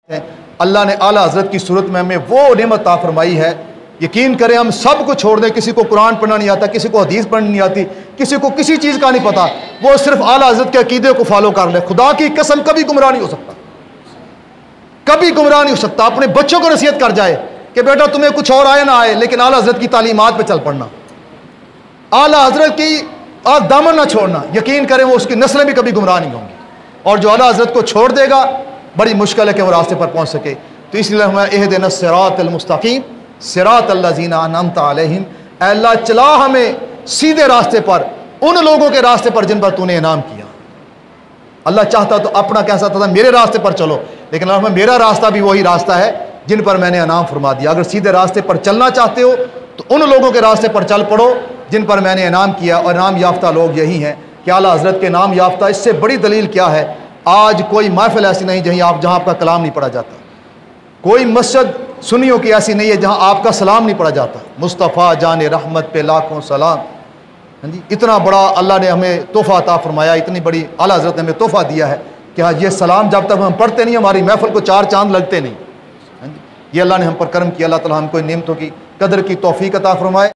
अल्लाह ने आला हज़रत की सूरत में हमें वो नेमत अता फरमाई है। यकीन करें हम सब को छोड़ दें, किसी को कुरान पढ़ना नहीं आता, किसी को हदीस पढ़नी नहीं आती, किसी को किसी चीज़ का नहीं पता, वो सिर्फ आला हज़रत के अकीदे को फॉलो कर ले, खुदा की कसम कभी गुमराह नहीं हो सकता, कभी गुमराह नहीं हो सकता। अपने बच्चों को नसीहत कर जाए कि बेटा तुम्हें कुछ और आए ना आए, लेकिन आला हज़रत की तालीमात पे चल पड़ना, आला हज़रत की दामन ना छोड़ना। यकीन करें वो उसकी नस्लें भी कभी गुमराह नहीं होंगी, और जो आला हज़रत को छोड़ देगा बड़ी मुश्किल है कि वो रास्ते पर पहुंच सके। तो इसलिए हमें इहदिना सिरातल मुस्तकीम सिरातल लज़ीना अनअमता अलैहिम, अल्लाह चला हमें सीधे रास्ते पर, उन लोगों के रास्ते पर जिन पर तूने इनाम किया। अल्लाह चाहता तो अपना कह सकता था मेरे रास्ते पर चलो, लेकिन अल्लाह मेरा रास्ता भी वही रास्ता है जिन पर मैंने इनाम फरमा दिया। अगर सीधे रास्ते पर चलना चाहते हो तो उन लोगों के रास्ते पर चल पड़ो जिन पर मैंने इनाम किया, और इनाम याफ्ता लोग यही हैं कि आला हज़रत के नाम याफ्ता। इससे बड़ी दलील क्या है, आज कोई महफिल ऐसी नहीं जहाँ आपका कलाम नहीं पढ़ा जाता, कोई मस्जिद सुन्नियों की ऐसी नहीं है जहाँ आपका सलाम नहीं पढ़ा जाता। मुस्तफ़ा जान रहमत पे लाखों सलाम। हाँ जी, इतना बड़ा अल्लाह ने हमें तोहफ़ा अता फरमाया, इतनी बड़ी आला हज़रत ने हमें तोहफ़ा दिया है कि हाँ ये सलाम जब तक हम पढ़ते नहीं हमारी महफिल को चार चांद लगते नहीं। हाँ जी, ये अल्लाह ने हम पर करम किया। अल्लाह ताला हमको इन नेमतों की कदर की तौफीक अता फरमाए।